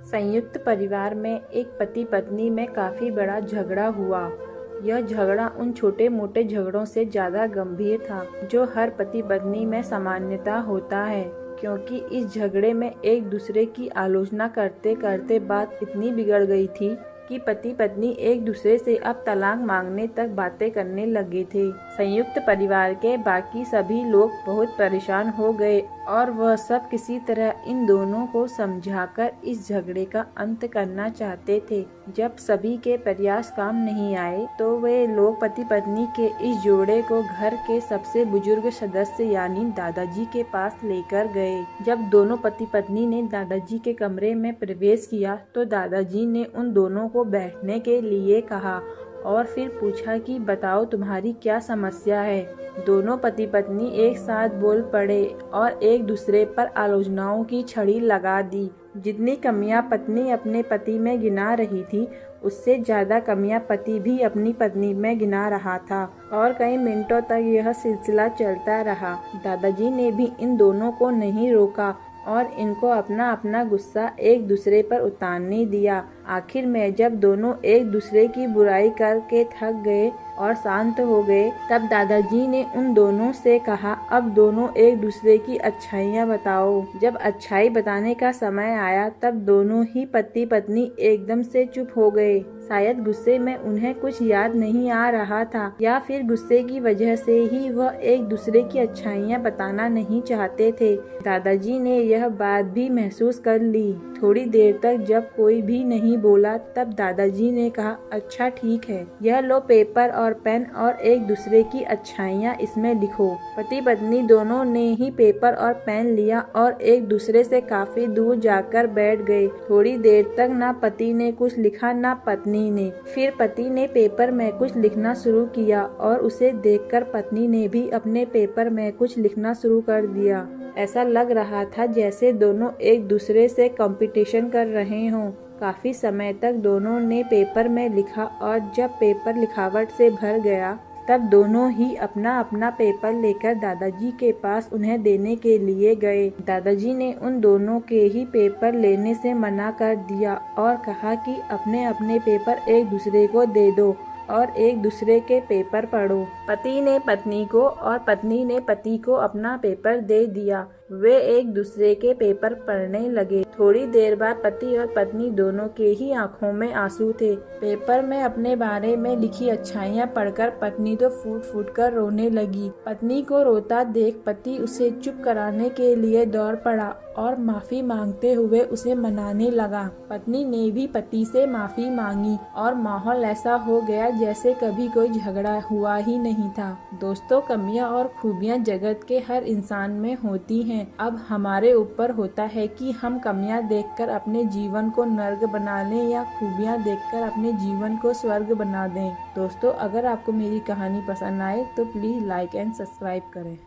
संयुक्त परिवार में एक पति पत्नी में काफी बड़ा झगड़ा हुआ। यह झगड़ा उन छोटे मोटे झगड़ों से ज्यादा गंभीर था जो हर पति पत्नी में सामान्यता होता है, क्योंकि इस झगड़े में एक दूसरे की आलोचना करते करते बात इतनी बिगड़ गई थी कि पति पत्नी एक दूसरे से अब तलाक मांगने तक बातें करने लगे थे। संयुक्त परिवार के बाकी सभी लोग बहुत परेशान हो गए और वह सब किसी तरह इन दोनों को समझाकर इस झगड़े का अंत करना चाहते थे। जब सभी के प्रयास काम नहीं आए तो वे लोग पति पत्नी के इस जोड़े को घर के सबसे बुजुर्ग सदस्य यानी दादाजी के पास लेकर गए। जब दोनों पति पत्नी ने दादाजी के कमरे में प्रवेश किया तो दादाजी ने उन दोनों को बैठने के लिए कहा और फिर पूछा कि बताओ तुम्हारी क्या समस्या है। दोनों पति पत्नी एक साथ बोल पड़े और एक दूसरे पर आलोचनाओं की छड़ी लगा दी। जितनी कमियां पत्नी अपने पति में गिना रही थी, उससे ज्यादा कमियां पति भी अपनी पत्नी में गिना रहा था और कई मिनटों तक यह सिलसिला चलता रहा। दादाजी ने भी इन दोनों को नहीं रोका और इनको अपना अपना गुस्सा एक दूसरे पर उतारने दिया। आखिर में जब दोनों एक दूसरे की बुराई करके थक गए और शांत हो गए, तब दादाजी ने उन दोनों से कहा, अब दोनों एक दूसरे की अच्छाइयाँ बताओ। जब अच्छाई बताने का समय आया तब दोनों ही पति पत्नी एकदम से चुप हो गए। शायद गुस्से में उन्हें कुछ याद नहीं आ रहा था या फिर गुस्से की वजह से ही वह एक दूसरे की अच्छाइयाँ बताना नहीं चाहते थे। दादाजी ने यह बात भी महसूस कर ली। थोड़ी देर तक जब कोई भी नहीं बोला तब दादाजी ने कहा, अच्छा ठीक है, यह लो पेपर और पेन और एक दूसरे की अच्छाइयाँ इसमें लिखो। पति पत्नी दोनों ने ही पेपर और पेन लिया और एक दूसरे से काफी दूर जाकर बैठ गए। थोड़ी देर तक ना पति ने कुछ लिखा ना पत्नी ने। फिर पति ने पेपर में कुछ लिखना शुरू किया और उसे देखकर पत्नी ने भी अपने पेपर में कुछ लिखना शुरू कर दिया। ऐसा लग रहा था जैसे दोनों एक दूसरे से कंपटीशन कर रहे हों। काफी समय तक दोनों ने पेपर में लिखा और जब पेपर लिखावट से भर गया तब दोनों ही अपना अपना पेपर लेकर दादाजी के पास उन्हें देने के लिए गए। दादाजी ने उन दोनों के ही पेपर लेने से मना कर दिया और कहा कि अपने अपने पेपर एक दूसरे को दे दो और एक दूसरे के पेपर पढ़ो। पति ने पत्नी को और पत्नी ने पति को अपना पेपर दे दिया। वे एक दूसरे के पेपर पढ़ने लगे। थोड़ी देर बाद पति और पत्नी दोनों के ही आंखों में आंसू थे। पेपर में अपने बारे में लिखी अच्छाइयाँ पढ़कर पत्नी तो फूट फूट कर रोने लगी। पत्नी को रोता देख पति उसे चुप कराने के लिए दौड़ पड़ा और माफी मांगते हुए उसे मनाने लगा। पत्नी ने भी पति से माफी मांगी और माहौल ऐसा हो गया जैसे कभी कोई झगड़ा हुआ ही नहीं था। दोस्तों, कमियां और खूबियां जगत के हर इंसान में होती हैं। अब हमारे ऊपर होता है कि हम कमियां देखकर अपने जीवन को नर्क बना लें या खूबियां देखकर अपने जीवन को स्वर्ग बना दें। दोस्तों, अगर आपको मेरी कहानी पसंद आए तो प्लीज लाइक एंड सब्सक्राइब करें।